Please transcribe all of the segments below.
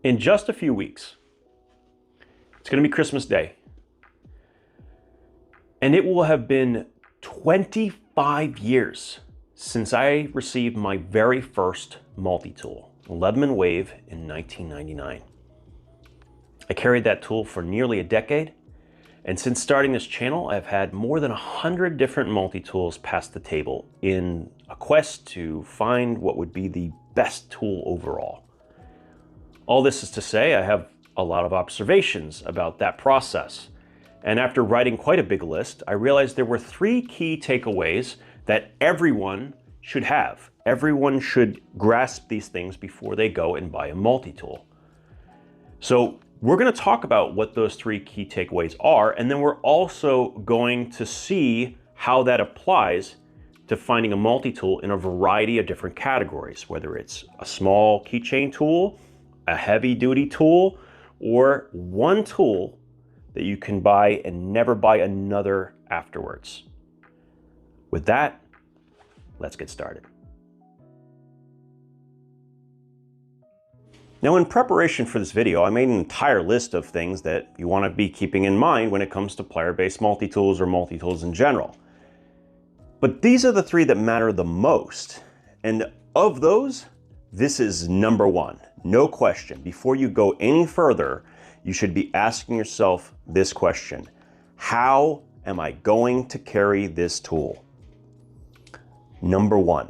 In just a few weeks, it's going to be Christmas Day. And it will have been 25 years since I received my very first multi-tool, Woodsman Wave, in 1999. I carried that tool for nearly a decade, and since starting this channel, I've had more than 100 different multi-tools pass the table in a quest to find what would be the best tool overall. All this is to say, I have a lot of observations about that process. And after writing quite a big list, I realized there were 3 key takeaways that everyone should have. Everyone should grasp these things before they go and buy a multi-tool. So we're going to talk about what those 3 key takeaways are, and then we're also going to see how that applies to finding a multi-tool in a variety of different categories, whether it's a small keychain tool, a heavy-duty tool, or one tool that you can buy and never buy another afterwards. With that, let's get started. Now, in preparation for this video, I made an entire list of things that you want to be keeping in mind when it comes to plier-based multi-tools or multi-tools in general. But these are the 3 that matter the most. And of those, this is number 1. No question. Before you go any further, you should be asking yourself this question: how am I going to carry this tool? Number 1.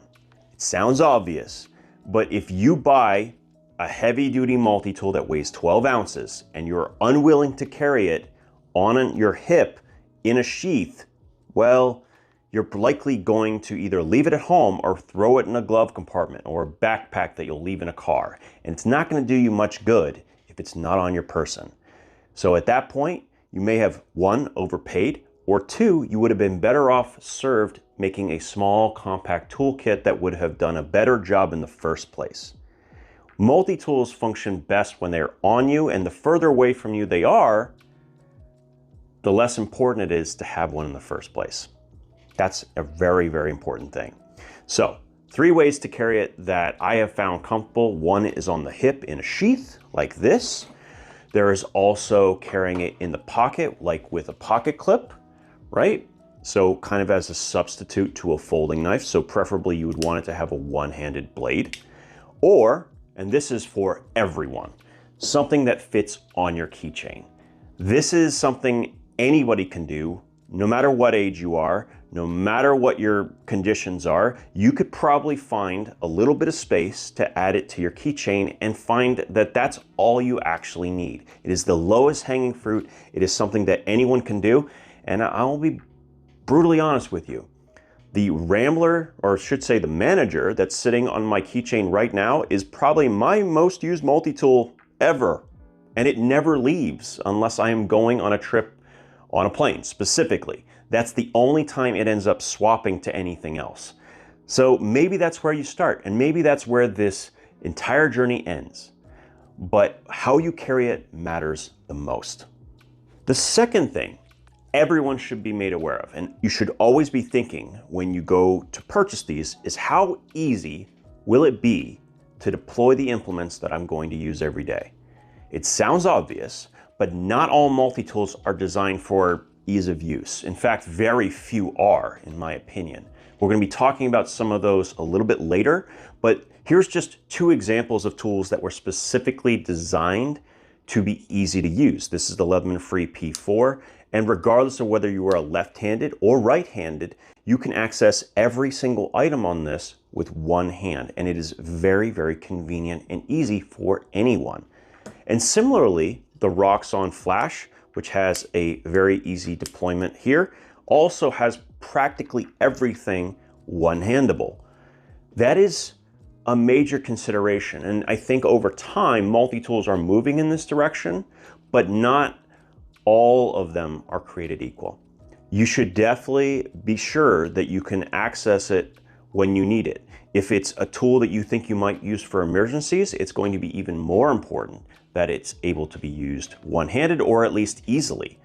It sounds obvious, but if you buy a heavy-duty multi-tool that weighs 12 ounces and you're unwilling to carry it on your hip in a sheath, well, you're likely going to either leave it at home or throw it in a glove compartment or a backpack that you'll leave in a car. And it's not going to do you much good if it's not on your person. So at that point, you may have 1, overpaid, or 2, you would have been better off served making a small compact toolkit that would have done a better job in the first place. Multi-tools function best when they're on you, and the further away from you they are, the less important it is to have one in the first place. That's a very, very important thing. So 3 ways to carry it that I have found comfortable. 1 is on the hip in a sheath like this. There is also carrying it in the pocket, like with a pocket clip, right? So kind of as a substitute to a folding knife. So preferably you would want it to have a one-handed blade. Or, and this is for everyone, something that fits on your keychain. This is something anybody can do, no matter what age you are, no matter what your conditions are. You could probably find a little bit of space to add it to your keychain and find that that's all you actually need. It is the lowest hanging fruit. It is something that anyone can do. And I'll be brutally honest with you. The Rambler, or I should say the Manager, that's sitting on my keychain right now is probably my most used multi-tool ever. And it never leaves unless I am going on a trip on a plane specifically. That's the only time it ends up swapping to anything else. So maybe that's where you start, and maybe that's where this entire journey ends. But how you carry it matters the most. The second thing everyone should be made aware of, and you should always be thinking when you go to purchase these, is how easy will it be to deploy the implements that I'm going to use every day? It sounds obvious, but not all multi-tools are designed for ease of use. In fact, very few are, in my opinion. We're going to be talking about some of those a little bit later, but here's just 2 examples of tools that were specifically designed to be easy to use. This is the Leatherman Free P4, and regardless of whether you are left-handed or right-handed, you can access every single item on this with one hand, and it is very, very convenient and easy for anyone. And similarly, the Roxxon Flash, which has a very easy deployment here, also has practically everything one-handable. That is a major consideration, and I think over time, multi-tools are moving in this direction, but not all of them are created equal. You should definitely be sure that you can access it when you need it. If it's a tool that you think you might use for emergencies, it's going to be even more important that it's able to be used one-handed or at least easily.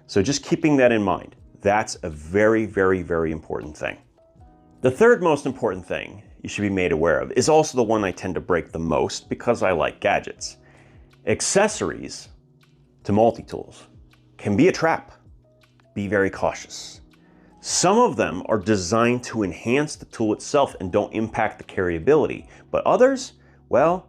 So just keeping that in mind, that's a very, very, very important thing. The third most important thing you should be made aware of is also the one I tend to break the most because I like gadgets. Accessories to multi-tools can be a trap. Be very cautious. Some of them are designed to enhance the tool itself and don't impact the carryability, but others, well,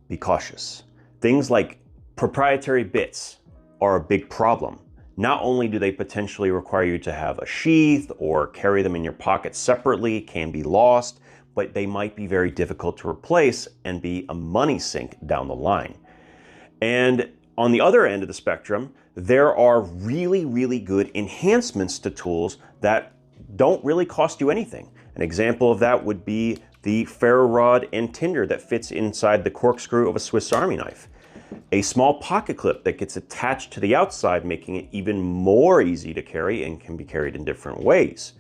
be cautious. Things like proprietary bits are a big problem. Not only do they potentially require you to have a sheath or carry them in your pocket separately, can be lost, but they might be very difficult to replace and be a money sink down the line. And on the other end of the spectrum, there are really, really good enhancements to tools that don't really cost you anything. An example of that would be the ferro rod and tinder that fits inside the corkscrew of a Swiss Army knife. A small pocket clip that gets attached to the outside, making it even more easy to carry and can be carried in different ways.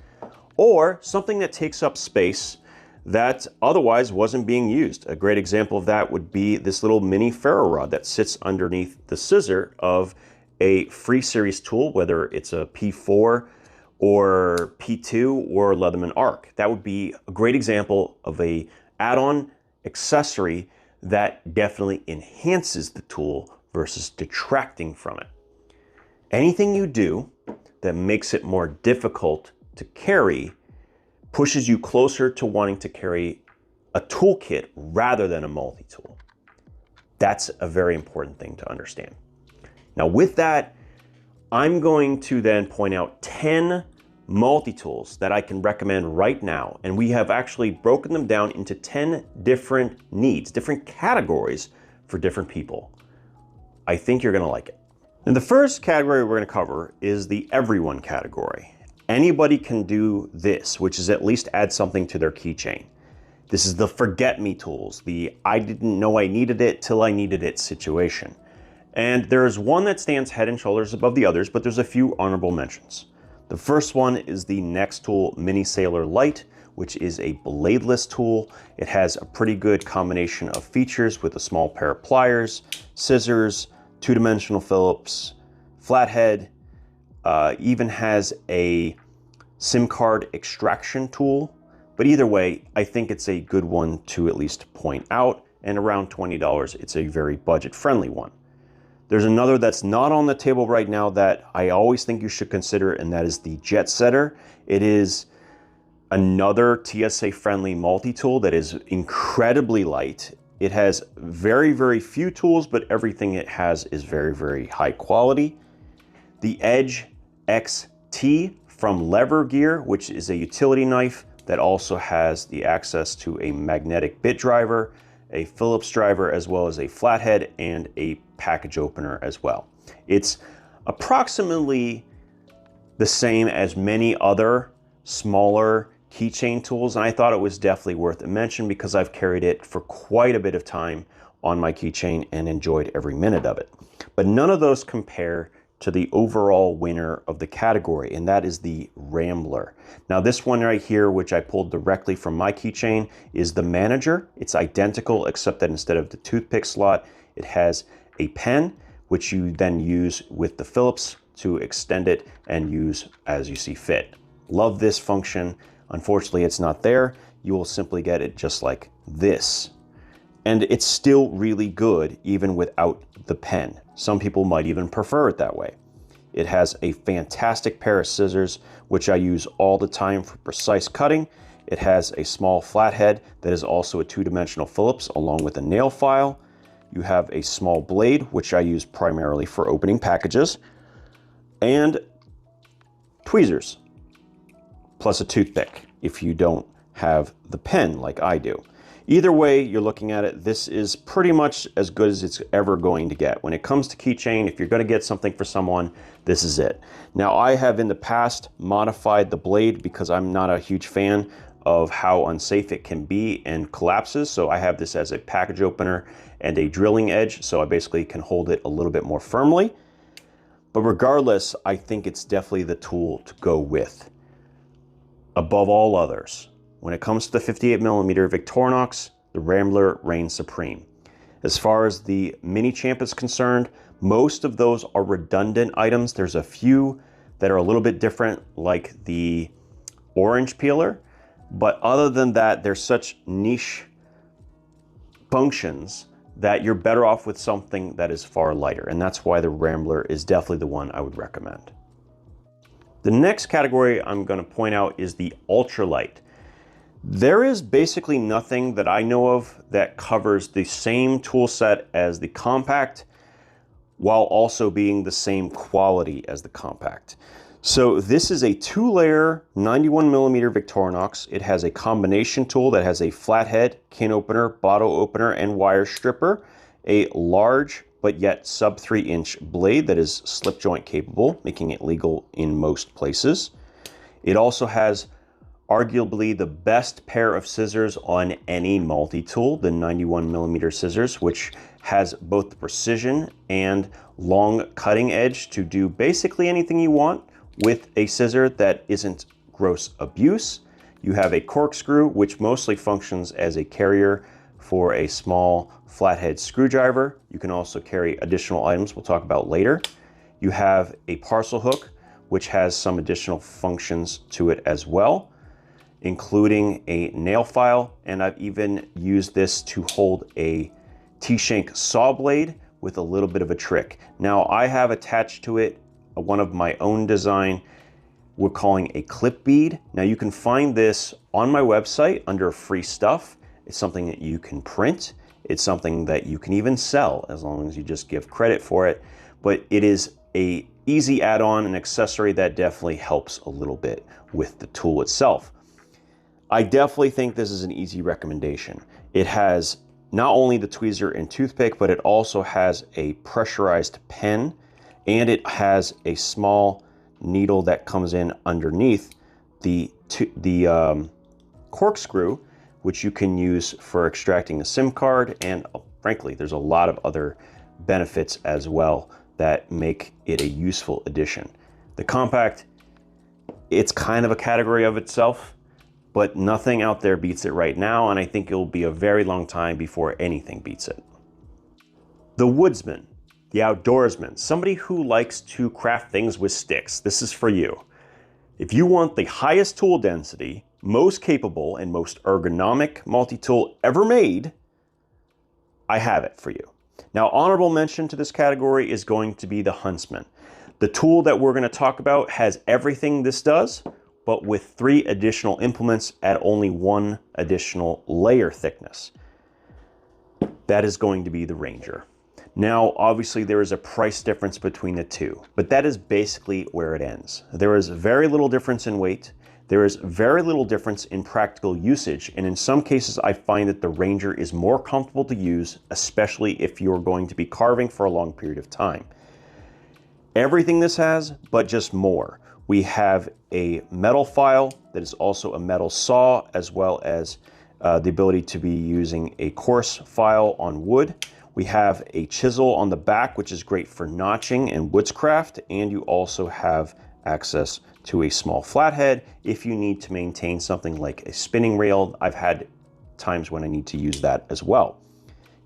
Or something that takes up space that otherwise wasn't being used. A great example of that would be this little mini ferro rod that sits underneath the scissor of a free series tool, whether it's a P4 or P2 or Leatherman Arc. That would be a great example of a add-on accessory that definitely enhances the tool versus detracting from it. Anything you do that makes it more difficult to carry pushes you closer to wanting to carry a toolkit rather than a multi-tool. That's a very important thing to understand. Now with that, I'm going to then point out 10 multi-tools that I can recommend right now. And we have actually broken them down into 10 different needs, different categories for different people. I think you're gonna like it. And the first category we're gonna cover is the everyone category. Anybody can do this, which is at least add something to their keychain. This is the forget me tools, the I didn't know I needed it till I needed it situation. And there's one that stands head and shoulders above the others, but there's a few honorable mentions. The first one is the Nextool Mini Sailor Lite, which is a bladeless tool. It has a pretty good combination of features with a small pair of pliers, scissors, two-dimensional Phillips, flathead, even has a SIM card extraction tool. But either way, I think it's a good one to at least point out, and around $20, it's a very budget-friendly one. There's another that's not on the table right now that I always think you should consider, and that is the Jet Setter. It is another TSA-friendly multi-tool that is incredibly light. It has very, very few tools, but everything it has is very, very high quality. The Edge XT from Lever Gear, which is a utility knife that also has the access to a magnetic bit driver, a Phillips driver, as well as a flathead and a package opener as well. It's approximately the same as many other smaller keychain tools, and I thought it was definitely worth a mention because I've carried it for quite a bit of time on my keychain and enjoyed every minute of it. But none of those compare to the overall winner of the category, and that is the Rambler. Now this one right here, which I pulled directly from my keychain, is the Manager. It's identical, except that instead of the toothpick slot, it has a pen, which you then use with the Phillips to extend it and use as you see fit. Love this function. Unfortunately, it's not there. You will simply get it just like this. And it's still really good even without the pen. Some people might even prefer it that way. It has a fantastic pair of scissors, which I use all the time for precise cutting. It has a small flathead that is also a two-dimensional Phillips along with a nail file. You have a small blade, which I use primarily for opening packages, and tweezers, plus a toothpick if you don't have the pen like I do. Either way you're looking at it, this is pretty much as good as it's ever going to get. When it comes to keychain, if you're going to get something for someone, this is it. Now I have in the past modified the blade because I'm not a huge fan of how unsafe it can be and collapses. So I have this as a package opener and a drilling edge, so I basically can hold it a little bit more firmly. But regardless, I think it's definitely the tool to go with above all others. When it comes to the 58mm Victorinox, the Rambler reigns supreme. As far as the Mini Champ is concerned, most of those are redundant items. There's a few that are a little bit different, like the orange peeler, but other than that, they're such niche functions that you're better off with something that is far lighter. And that's why the Rambler is definitely the one I would recommend. The next category I'm going to point out is the Ultralight. There is basically nothing that I know of that covers the same tool set as the compact while also being the same quality as the compact. So this is a 2-layer 91mm Victorinox. It has a combination tool that has a flathead, can opener, bottle opener, and wire stripper, a large but yet sub 3-inch blade that is slip joint capable, making it legal in most places. It also has arguably the best pair of scissors on any multi-tool, the 91mm scissors, which has both the precision and long cutting edge to do basically anything you want with a scissor that isn't gross abuse. You have a corkscrew, which mostly functions as a carrier for a small flathead screwdriver. You can also carry additional items we'll talk about later. You have a parcel hook, which has some additional functions to it as well, including a nail file, and I've even used this to hold a T-shank saw blade with a little bit of a trick. Now, I have attached to it one of my own design we're calling a clip bead. Now, you can find this on my website under free stuff. It's something that you can print. It's something that you can even sell as long as you just give credit for it. But it is a easy add-on, an accessory that definitely helps a little bit with the tool itself. I definitely think this is an easy recommendation. It has not only the tweezer and toothpick, but it also has a pressurized pen, and it has a small needle that comes in underneath the corkscrew, which you can use for extracting a SIM card. And frankly, there's a lot of other benefits as well that make it a useful addition. The compact, it's kind of a category of itself, but nothing out there beats it right now, and I think it'll be a very long time before anything beats it. The Woodsman, the outdoorsman, somebody who likes to craft things with sticks. This is for you. If you want the highest tool density, most capable, and most ergonomic multi-tool ever made, I have it for you. Now, honorable mention to this category is going to be the Huntsman. The tool that we're going to talk about has everything this does, but with 3 additional implements at only 1 additional layer thickness. That is going to be the Ranger. Now, obviously, there is a price difference between the two, but that is basically where it ends. There is very little difference in weight. There is very little difference in practical usage, and in some cases, I find that the Ranger is more comfortable to use, especially if you're going to be carving for a long period of time. Everything this has, but just more. We have a metal file that is also a metal saw, as well as the ability to be using a coarse file on wood. We have a chisel on the back, which is great for notching and woodscraft, and you also have access to a small flathead if you need to maintain something like a spinning reel. I've had times when I need to use that as well.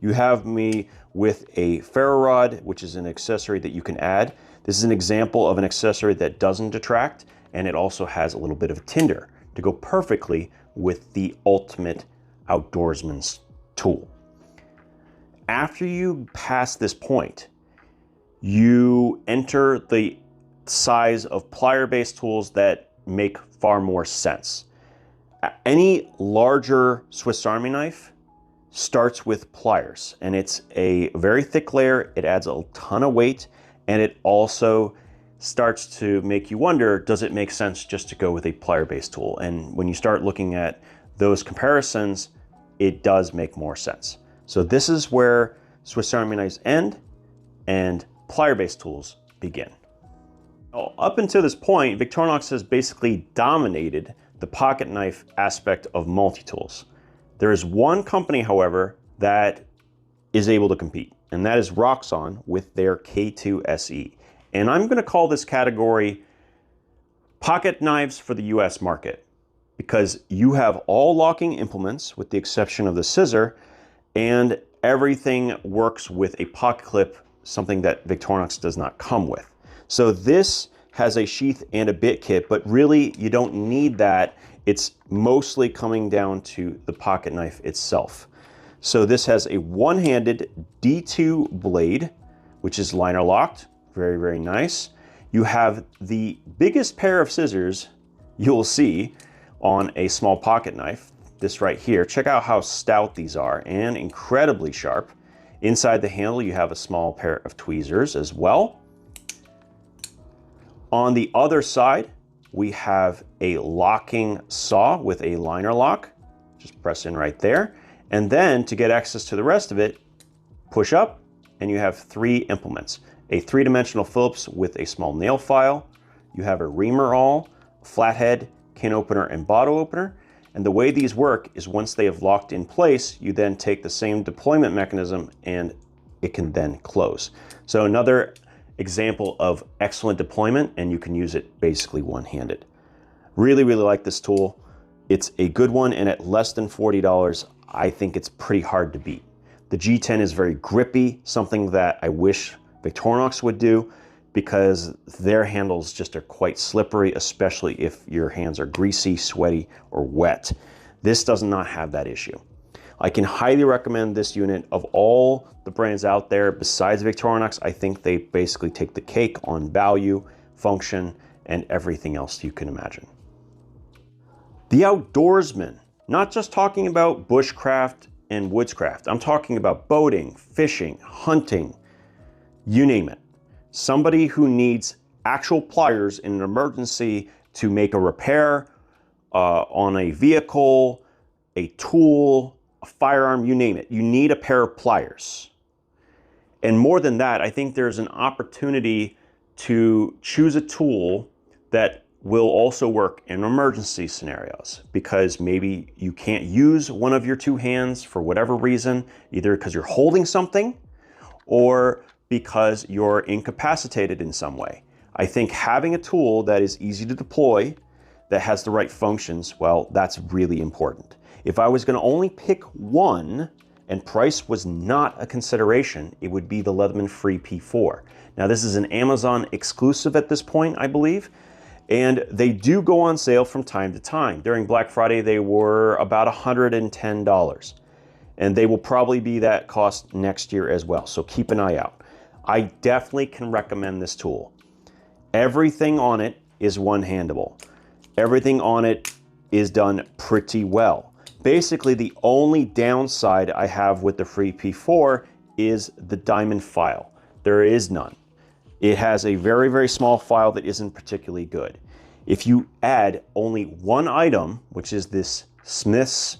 You have me with a ferro rod, which is an accessory that you can add. This is an example of an accessory that doesn't detract, and it also has a little bit of a tinder to go perfectly with the ultimate outdoorsman's tool. After you pass this point, you enter the size of plier-based tools that make far more sense. Any larger Swiss Army knife starts with pliers, and it's a very thick layer. It adds a ton of weight, and it also starts to make you wonder, does it make sense just to go with a plier-based tool? And when you start looking at those comparisons, it does make more sense. So this is where Swiss Army knives end and plier-based tools begin. Now, up until this point, Victorinox has basically dominated the pocket knife aspect of multi-tools. There is one company, however, that is able to compete, and that is Roxxon with their K2 SE. And I'm going to call this category pocket knives for the US market, because you have all locking implements with the exception of the scissor, and everything works with a pocket clip, something that Victorinox does not come with. So this has a sheath and a bit kit, but really you don't need that. It's mostly coming down to the pocket knife itself. So this has a one-handed D2 blade, which is liner locked. Very, very nice. You have the biggest pair of scissors you'll see on a small pocket knife. This right here. Check out how stout these are and incredibly sharp. Inside the handle, you have a small pair of tweezers as well. On the other side, we have a locking saw with a liner lock. Just press in right there. And then to get access to the rest of it, push up and you have 3 implements. A 3-dimensional Phillips with a small nail file. You have a reamer awl, flathead, can opener, and bottle opener. And the way these work is once they have locked in place, you then take the same deployment mechanism and it can then close. So another example of excellent deployment, and you can use it basically one-handed. Really, really like this tool. It's a good one, and at less than $40, I think it's pretty hard to beat. The G10 is very grippy, something that I wish Victorinox would do, because their handles just are quite slippery, especially if your hands are greasy, sweaty, or wet. This does not have that issue. I can highly recommend this unit. Of all the brands out there besides Victorinox, I think they basically take the cake on value, function, and everything else you can imagine. The outdoorsman, not just talking about bushcraft and woodscraft. I'm talking about boating, fishing, hunting, you name it. Somebody who needs actual pliers in an emergency to make a repair on a vehicle, a tool, a firearm, you name it. You need a pair of pliers. And more than that, I think there's an opportunity to choose a tool that will also work in emergency scenarios, because maybe you can't use one of your 2 hands for whatever reason, either because you're holding something or because you're incapacitated in some way. I think having a tool that is easy to deploy, that has the right functions, well, that's really important. If I was going to only pick one and price was not a consideration, it would be the Leatherman Free P4. Now this is an Amazon exclusive at this point, I believe, and they do go on sale from time to time. During Black Friday, they were about $110, and they will probably be that cost next year as well, so keep an eye out. I definitely can recommend this tool. Everything on it is one-handable. Everything on it is done pretty well. Basically, the only downside I have with the Free P4 is the diamond file. There is none. It has a very, very small file that isn't particularly good. If you add only one item, which is this Smith's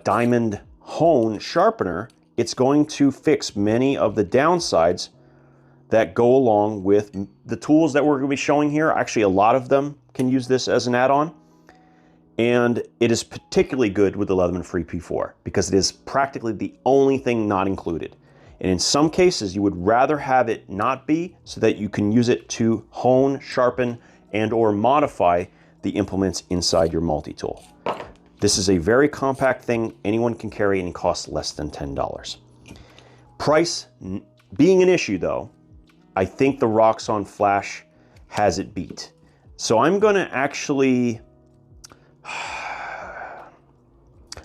diamond hone sharpener, it's going to fix many of the downsides that go along with the tools that we're going to be showing here. Actually, a lot of them can use this as an add-on. And it is particularly good with the Leatherman Free P4 because it is practically the only thing not included. And in some cases, you would rather have it not be so that you can use it to hone, sharpen, and or modify the implements inside your multi-tool. This is a very compact thing anyone can carry and costs less than $10. Price being an issue though, I think the Roxxon Flash has it beat. So I'm gonna actually,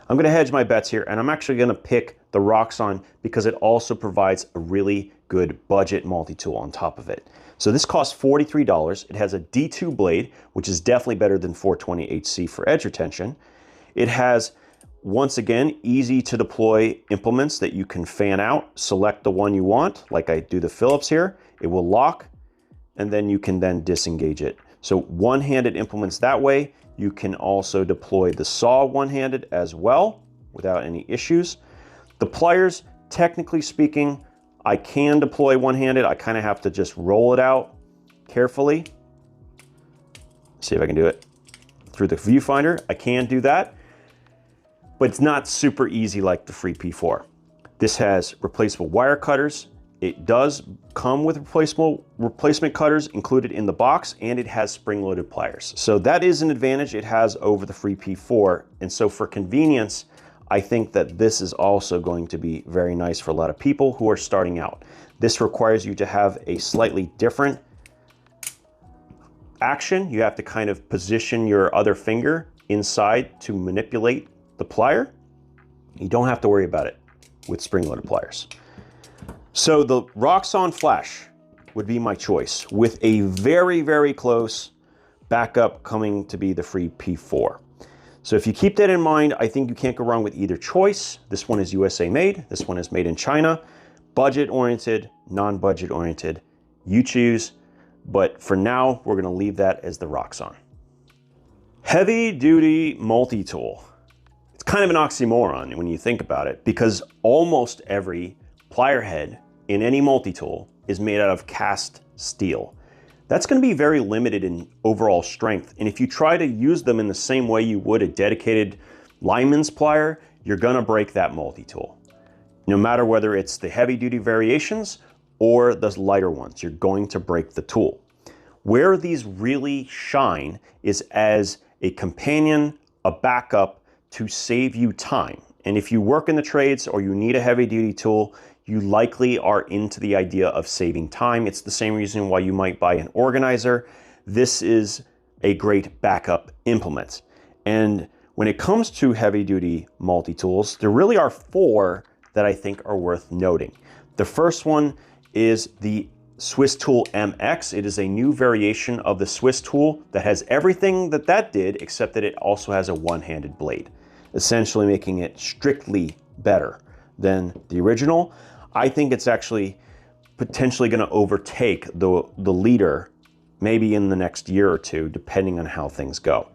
I'm gonna hedge my bets here, and I'm actually gonna pick the Roxxon because it also provides a really good budget multi-tool on top of it. So this costs $43. It has a D2 blade, which is definitely better than 420HC for edge retention. It has, once again, easy to deploy implements that you can fan out, select the one you want, like I do the Phillips here. It will lock, and then you can then disengage it. So one-handed implements that way. You can also deploy the saw one-handed as well without any issues. The pliers, technically speaking, I can deploy one-handed. I kind of have to just roll it out carefully. See if I can do it through the viewfinder. I can do that, but it's not super easy like the Free P4. This has replaceable wire cutters. It does come with replacement cutters included in the box, and it has spring-loaded pliers. So that is an advantage it has over the Free P4. And so for convenience, I think that this is also going to be very nice for a lot of people who are starting out. This requires you to have a slightly different action. You have to kind of position your other finger inside to manipulate the plier. You don't have to worry about it. with spring-loaded pliers. So the Roxxon Flash would be my choice, with a very, very close backup coming to be the free P4. So if you keep that in mind, I think you can't go wrong with either choice. This one is USA made, this one is made in China. Budget-oriented, non-budget oriented, you choose. But for now, we're gonna leave that as the Roxxon. Heavy duty multi-tool. It's kind of an oxymoron when you think about it, because almost every plier head in any multi-tool is made out of cast steel. That's going to be very limited in overall strength. And if you try to use them in the same way you would a dedicated lineman's plier, you're going to break that multi-tool. No matter whether it's the heavy duty variations or the lighter ones, you're going to break the tool. Where these really shine is as a companion, a backup to save you time. And if you work in the trades or you need a heavy duty tool, you likely are into the idea of saving time. It's the same reason why you might buy an organizer. This is a great backup implement. And when it comes to heavy duty multi-tools, there really are 4 that I think are worth noting. The first one is the Swiss Tool MX. It is a new variation of the Swiss tool that has everything that did, except that it also has a one-handed blade, essentially making it strictly better than the original. I think it's actually potentially going to overtake the leader maybe in the next year or two, depending on how things go.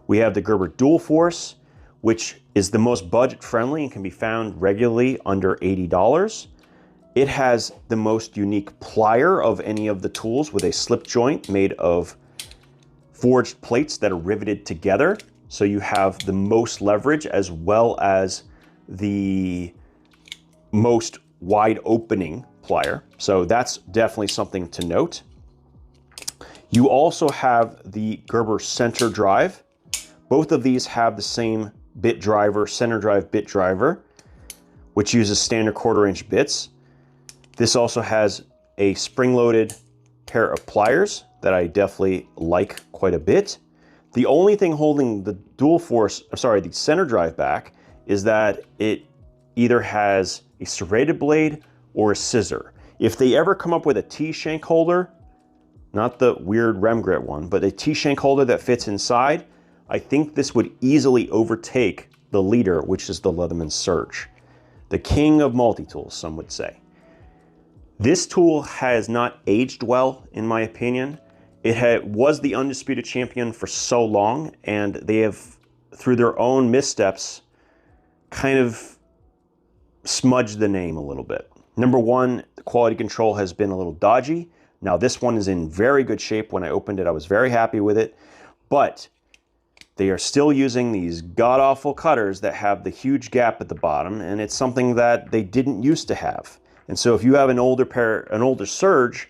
We have the Gerber Dual Force, which is the most budget friendly and can be found regularly under $80. It has the most unique plier of any of the tools, with a slip joint made of forged plates that are riveted together. So you have the most leverage as well as the most wide opening plier. So that's definitely something to note. You also have the Gerber center drive. Both of these have the same bit driver, center drive bit driver, which uses standard 1/4-inch bits. This also has a spring-loaded pair of pliers that I definitely like quite a bit. The only thing holding the the center drive back is that it either has a serrated blade or a scissor. If they ever come up with a T-shank holder, not the weird Remgrit one, but a T-shank holder that fits inside, I think this would easily overtake the leader, which is the Leatherman Surge. The king of multi-tools, some would say. This tool has not aged well, in my opinion. It was the undisputed champion for so long, and they have, through their own missteps, kind of smudged the name a little bit. Number one, the quality control has been a little dodgy. Now this one is in very good shape. When I opened it, I was very happy with it, but they are still using these god-awful cutters that have the huge gap at the bottom, and it's something that they didn't used to have. And so if you have an older Surge,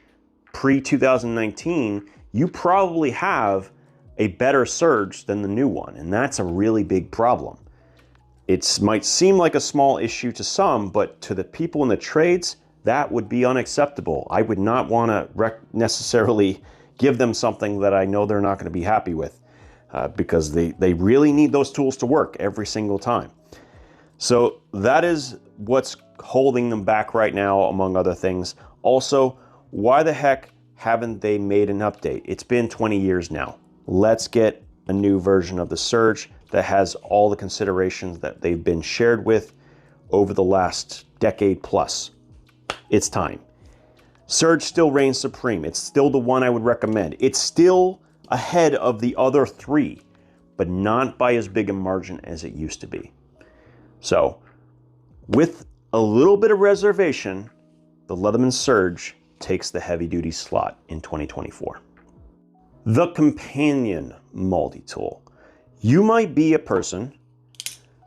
pre-2019, you probably have a better Surge than the new one, and that's a really big problem. It might seem like a small issue to some, but to the people in the trades, that would be unacceptable. I would not want to necessarily give them something that I know they're not going to be happy with, because they really need those tools to work every single time. So that is what's holding them back right now, among other things. Also, why the heck haven't they made an update? It's been 20 years now. Let's get a new version of the Surge that has all the considerations that they've been shared with over the last decade plus. It's time. Surge still reigns supreme. It's still the one I would recommend. It's still ahead of the other 3, but not by as big a margin as it used to be. So, with a little bit of reservation, the Leatherman Surge takes the heavy-duty slot in 2024. The companion multi-tool. You might be a person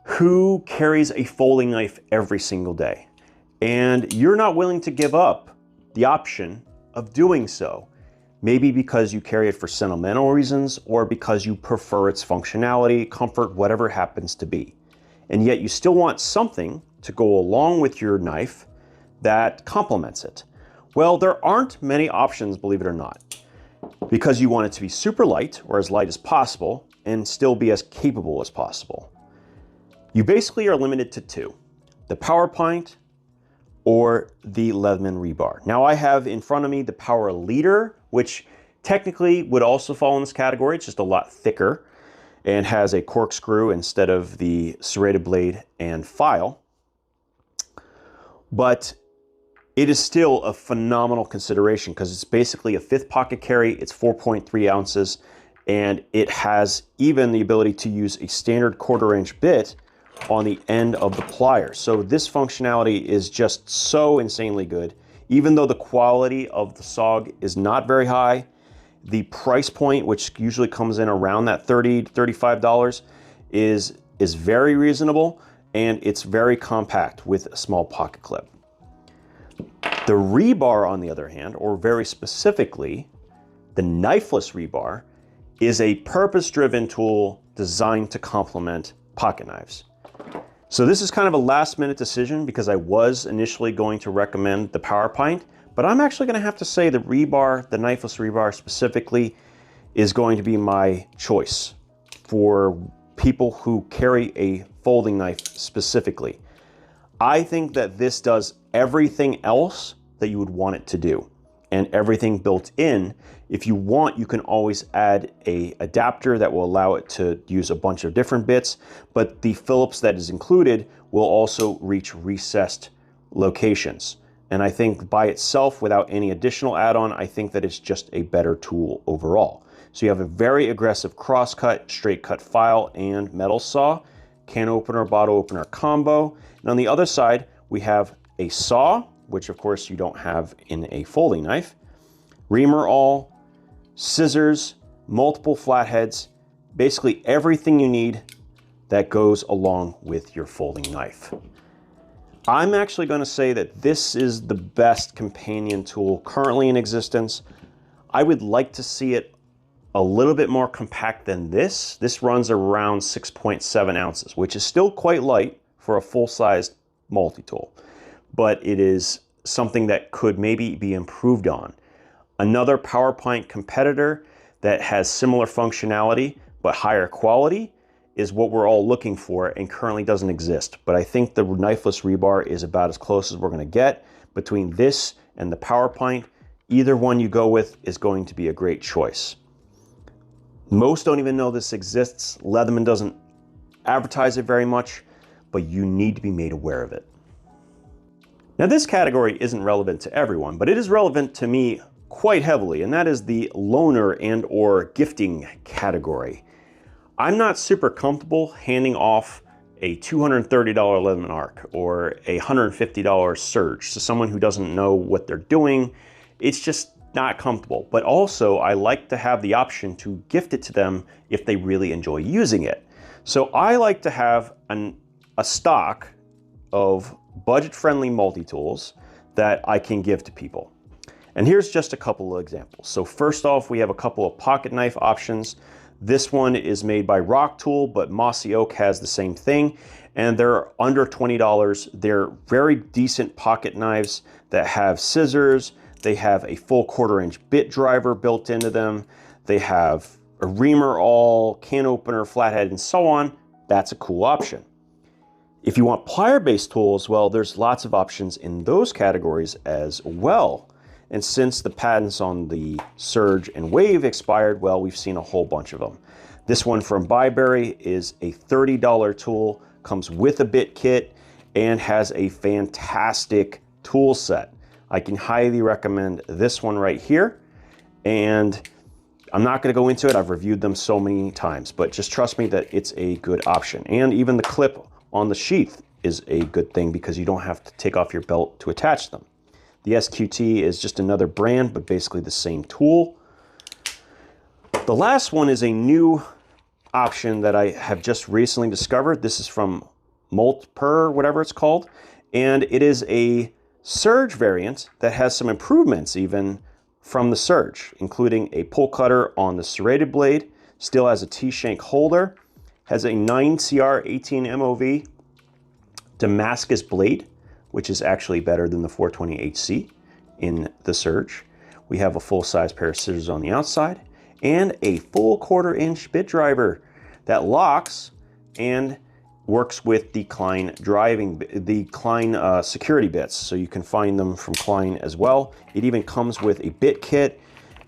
who carries a folding knife every single day, and you're not willing to give up the option of doing so. Maybe because you carry it for sentimental reasons, or because you prefer its functionality, comfort, whatever it happens to be. And yet you still want something to go along with your knife that complements it. Well, there aren't many options, believe it or not, because you want it to be super light, or as light as possible, and still be as capable as possible. You basically are limited to 2. the power pint, or the Leatherman rebar. Now I have in front of me the power leader, which technically would also fall in this category. It's just a lot thicker and has a corkscrew instead of the serrated blade and file. But it is still a phenomenal consideration because it's basically a 5th pocket carry. It's 4.3 ounces, and it has even the ability to use a standard 1/4 inch bit on the end of the pliers. So this functionality is just so insanely good. Even though the quality of the SOG is not very high, the price point, which usually comes in around that $30 to $35, is very reasonable, and it's very compact with a small pocket clip. The rebar, on the other hand, or very specifically, the knifeless rebar, is a purpose-driven tool designed to complement pocket knives. So this is kind of a last-minute decision because I was initially going to recommend the power pint, but I'm actually going to have to say the rebar, the knifeless rebar specifically, is going to be my choice for people who carry a folding knife specifically. I think that this does everything else that you would want it to do, and everything built in. If you want, you can always add an adapter that will allow it to use a bunch of different bits, but the Phillips that is included will also reach recessed locations. And I think by itself, without any additional add-on, I think that it's just a better tool overall. So you have a very aggressive crosscut, straight cut file, and metal saw, can opener, bottle opener combo. And on the other side, we have a saw, which of course you don't have in a folding knife, reamer awl, scissors, multiple flatheads, basically everything you need that goes along with your folding knife. I'm actually going to say that this is the best companion tool currently in existence. I would like to see it a little bit more compact than this. This runs around 6.7 ounces, which is still quite light for a full-sized multi-tool, but it is something that could maybe be improved on. Another power pint competitor that has similar functionality but higher quality is what we're all looking for and currently doesn't exist. But I think the knifeless rebar is about as close as we're going to get. Between this and the power pint, either one you go with is going to be a great choice. Most don't even know this exists. Leatherman doesn't advertise it very much, but you need to be made aware of it. Now this category isn't relevant to everyone, but it is relevant to me quite heavily, and that is the loaner and or gifting category. I'm not super comfortable handing off a $230 Leatherman Arc or a $150 Surge to someone who doesn't know what they're doing. It's just not comfortable, but also I like to have the option to gift it to them if they really enjoy using it. So I like to have a stock of budget-friendly multi-tools that I can give to people. And here's just a couple of examples. So first off, we have a couple of pocket knife options. This one is made by Rock Tool, but Mossy Oak has the same thing, and they're under $20. They're very decent pocket knives that have scissors. They have a full 1/4 inch bit driver built into them. They have a reamer awl, can opener, flathead, and so on. That's a cool option. If you want plier-based tools, well, there's lots of options in those categories as well. And since the patents on the Surge and Wave expired, well, we've seen a whole bunch of them. This one from Byberry is a $30 tool, comes with a bit kit, and has a fantastic tool set. I can highly recommend this one right here. And I'm not going to go into it. I've reviewed them so many times, but just trust me that it's a good option. And even the clip on the sheath is a good thing because you don't have to take off your belt to attach them. The SQT is just another brand, but basically the same tool. The last one is a new option that I have just recently discovered. This is from Multipur, whatever it's called. And it is a Surge variant that has some improvements even from the Surge, including a pull cutter on the serrated blade, still has a T-shank holder, has a 9CR18 MOV Damascus blade, which is actually better than the 420HC in the Surge. We have a full-size pair of scissors on the outside and a full 1/4 inch bit driver that locks and works with the Klein security bits, so you can find them from Klein as well. It even comes with a bit kit,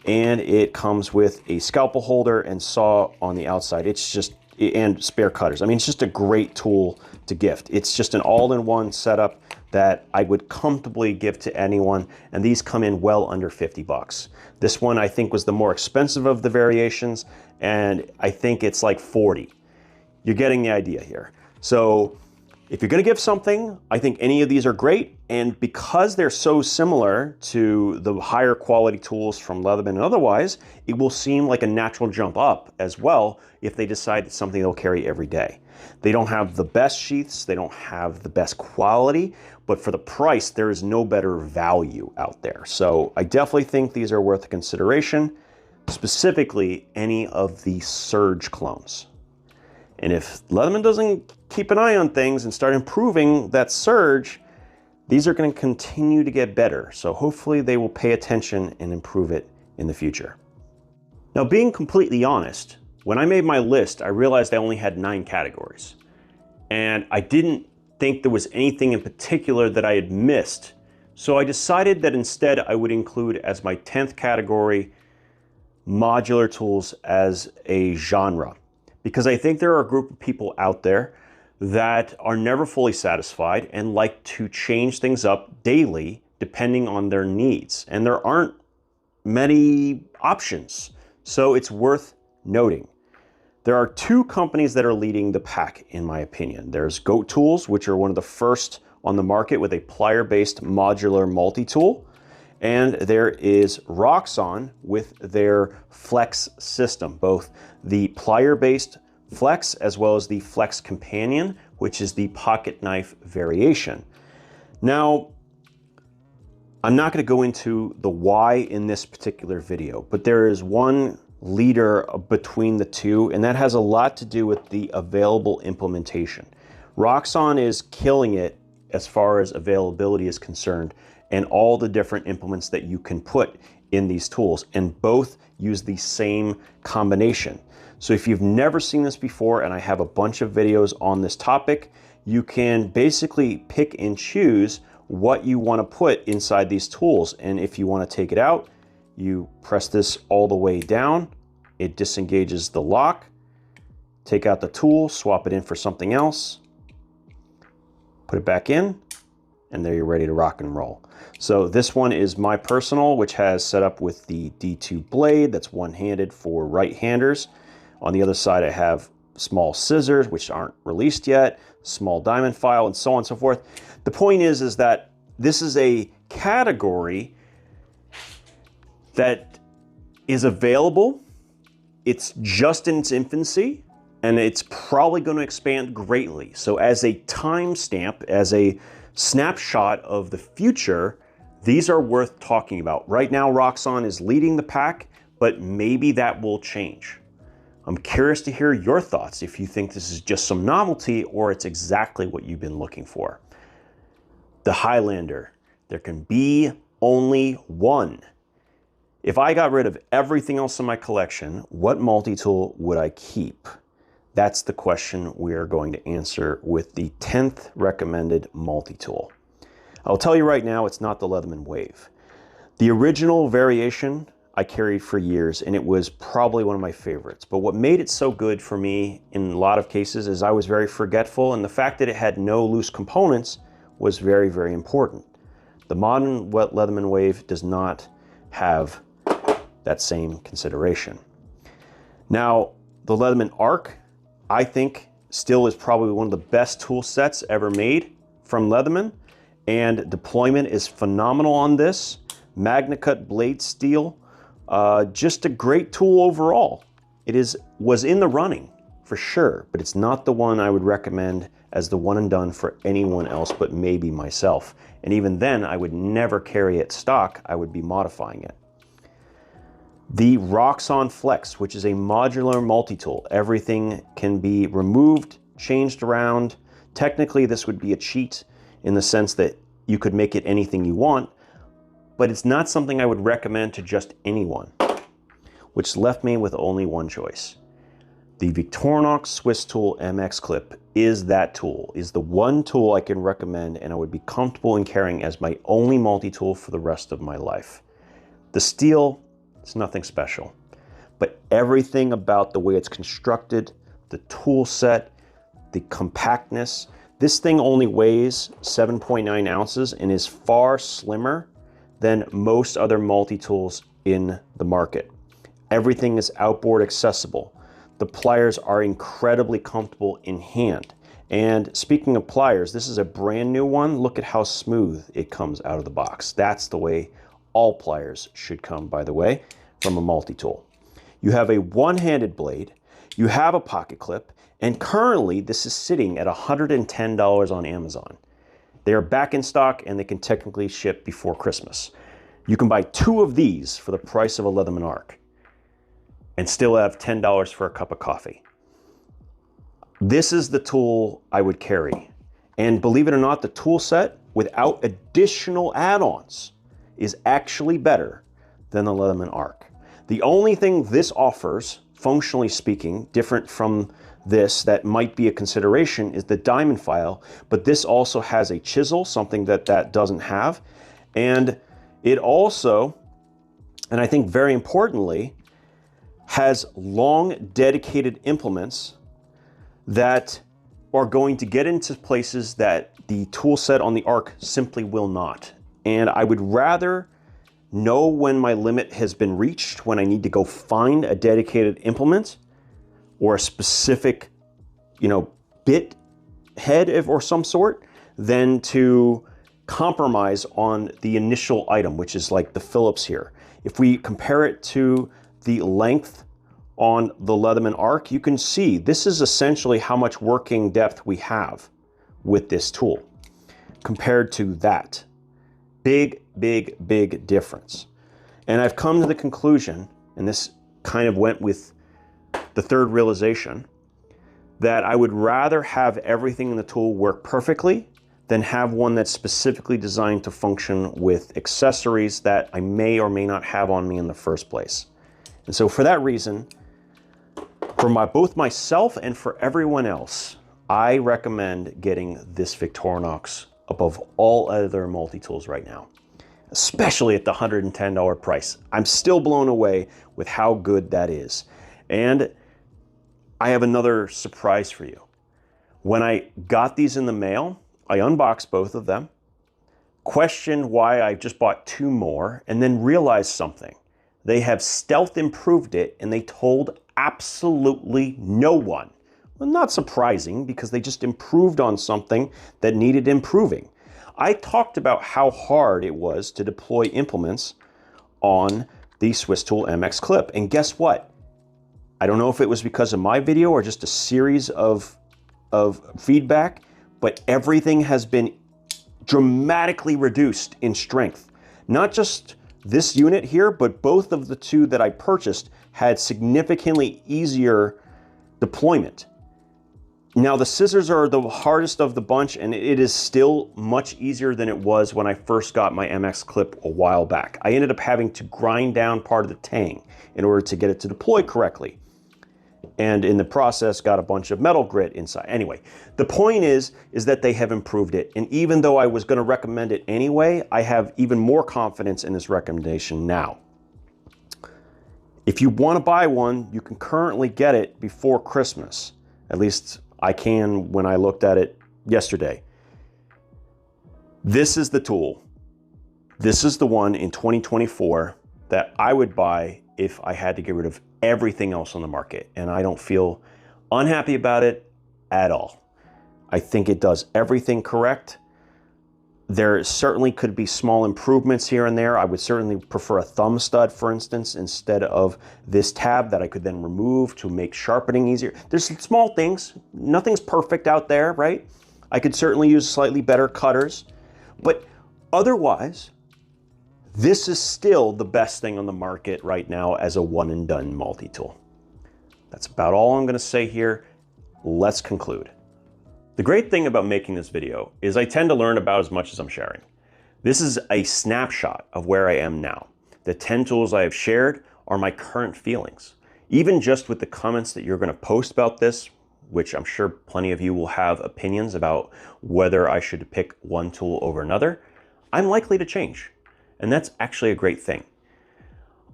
and it comes with a scalpel holder and saw on the outside. It's just, and spare cutters. I mean, it's just a great tool to gift. It's just an all-in-one setup that I would comfortably give to anyone, and these come in well under 50 bucks. This one I think was the more expensive of the variations, and I think it's like 40. You're getting the idea here. So if you're gonna give something, I think any of these are great, and because they're so similar to the higher quality tools from Leatherman and otherwise, it will seem like a natural jump up as well if they decide it's something they'll carry every day. They don't have the best sheaths, they don't have the best quality, but for the price, there is no better value out there. So I definitely think these are worth a consideration, specifically any of the Surge clones. And if Leatherman doesn't keep an eye on things and start improving that Surge, these are going to continue to get better. So hopefully they will pay attention and improve it in the future. Now, being completely honest, when I made my list, I realized I only had 9 categories. And I didn't think there was anything in particular that I had missed. So I decided that instead I would include as my 10th category modular tools as a genre. Because I think there are a group of people out there that are never fully satisfied and like to change things up daily depending on their needs. And there aren't many options. So it's worth noting. There are 2 companies that are leading the pack, in my opinion. There's Goat Tools, which are one of the first on the market with a plier-based modular multi-tool. And there is Roxxon with their Flex system, both the plier-based Flex as well as the Flex Companion, which is the pocket knife variation. Now, I'm not going to go into the why in this particular video, but there is one leader between the 2, and that has a lot to do with the available implementation. Roxxon is killing it as far as availability is concerned, and all the different implements that you can put in these tools, and both use the same combination. So if you've never seen this before, and I have a bunch of videos on this topic, you can basically pick and choose what you want to put inside these tools. And if you want to take it out, you press this all the way down, it disengages the lock, take out the tool, swap it in for something else, put it back in, and there you're ready to rock and roll. So this one is my personal, which has set up with the D2 blade that's one-handed for right-handers. On the other side, I have small scissors, which aren't released yet, small diamond file, and so on and so forth. The point is that this is a category that is available. It's just in its infancy, and it's probably going to expand greatly. So as a timestamp, as a snapshot of the future, these are worth talking about. Right now, Roxxon is leading the pack, but maybe that will change. I'm curious to hear your thoughts, if you think this is just some novelty or it's exactly what you've been looking for. The Highlander, there can be only one. If I got rid of everything else in my collection, what multi-tool would I keep? That's the question we are going to answer with the 10th recommended multi-tool. I'll tell you right now, it's not the Leatherman Wave. The original variation I carried for years, and it was probably one of my favorites. But what made it so good for me in a lot of cases is I was very forgetful, and the fact that it had no loose components was very, very important. The modern Leatherman Wave does not have that same consideration. Now, the Leatherman Arc, I think, still is probably one of the best tool sets ever made from Leatherman, and deployment is phenomenal on this. MagnaCut blade steel, just a great tool overall. It was in the running for sure, but it's not the one I would recommend as the one and done for anyone else but maybe myself. And even then, I would never carry it stock. I would be modifying it. The Roxxon Flex, which is a modular multi-tool. Everything can be removed, changed around. Technically, this would be a cheat in the sense that you could make it anything you want, but it's not something I would recommend to just anyone, which left me with only one choice. The Victorinox Swiss Tool MX Clip is that tool, is the one tool I can recommend and I would be comfortable in carrying as my only multi-tool for the rest of my life. The steel, it's nothing special, but everything about the way it's constructed, the tool set, the compactness, this thing only weighs 7.9 ounces and is far slimmer than most other multi-tools in the market. Everything is outboard accessible. The pliers are incredibly comfortable in hand. And speaking of pliers, this is a brand new one. Look at how smooth it comes out of the box. That's the way all pliers should come, by the way, from a multi-tool. You have a one-handed blade, you have a pocket clip, and currently this is sitting at $110 on Amazon. They are back in stock and they can technically ship before Christmas. You can buy 2 of these for the price of a Leatherman Arc and still have $10 for a cup of coffee. This is the tool I would carry. And believe it or not, the tool set without additional add-ons is actually better than the Leatherman Arc. The only thing this offers, functionally speaking, different from this that might be a consideration is the diamond file, but this also has a chisel, something that doesn't have. And it also, and I think very importantly, has long dedicated implements that are going to get into places that the tool set on the Arc simply will not. And I would rather know when my limit has been reached, when I need to go find a dedicated implement or a specific, bit head or some sort, than to compromise on the initial item, which is like the Phillips here. If we compare it to the length on the Leatherman Arc, you can see this is essentially how much working depth we have with this tool compared to that. Big, big, big difference. And I've come to the conclusion, and this kind of went with the third realization, that I would rather have everything in the tool work perfectly than have one that's specifically designed to function with accessories that I may or may not have on me in the first place. And so for that reason, for both myself and for everyone else, I recommend getting this Victorinox above all other multi-tools right now, especially at the $110 price. I'm still blown away with how good that is. And I have another surprise for you. When I got these in the mail, I unboxed both of them, questioned why I just bought 2 more, and then realized something. They have stealth improved it, and they told absolutely no one. Well, not surprising, because they just improved on something that needed improving. I talked about how hard it was to deploy implements on the Swiss Tool MX clip, and guess what? I don't know if it was because of my video or just a series of feedback, but everything has been dramatically reduced in strength. Not just this unit here, but both of the 2 that I purchased had significantly easier deployment. Now the scissors are the hardest of the bunch, and it is still much easier than it was when I first got my MX clip a while back. I ended up having to grind down part of the tang in order to get it to deploy correctly. And in the process got a bunch of metal grit inside. Anyway, the point is that they have improved it. And even though I was going to recommend it anyway, I have even more confidence in this recommendation now. If you want to buy one, you can currently get it before Christmas. At least I can when I looked at it yesterday. This is the tool. This is the one in 2024 that I would buy if I had to get rid of everything else on the market. And I don't feel unhappy about it at all. I think it does everything correct. There certainly could be small improvements here and there. I would certainly prefer a thumb stud, for instance, instead of this tab that I could then remove to make sharpening easier. There's some small things. Nothing's perfect out there, right? I could certainly use slightly better cutters, but otherwise, this is still the best thing on the market right now as a one and done multi-tool. That's about all I'm going to say here. Let's conclude. The great thing about making this video is I tend to learn about as much as I'm sharing. This is a snapshot of where I am now. The 10 tools I have shared are my current feelings. Even just with the comments that you're going to post about this, which I'm sure plenty of you will have opinions about whether I should pick one tool over another, I'm likely to change. And that's actually a great thing.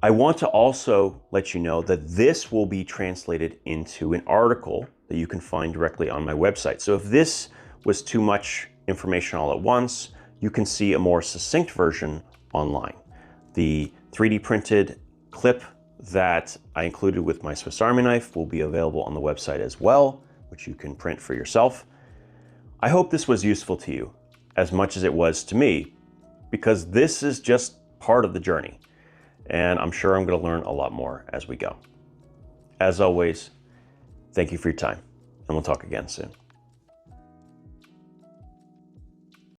I want to also let you know that this will be translated into an article that you can find directly on my website. So if this was too much information all at once, you can see a more succinct version online. The 3D printed clip that I included with my Swiss Army knife will be available on the website as well, which you can print for yourself. I hope this was useful to you as much as it was to me, because this is just part of the journey. And I'm sure I'm going to learn a lot more as we go. As always, thank you for your time, and we'll talk again soon.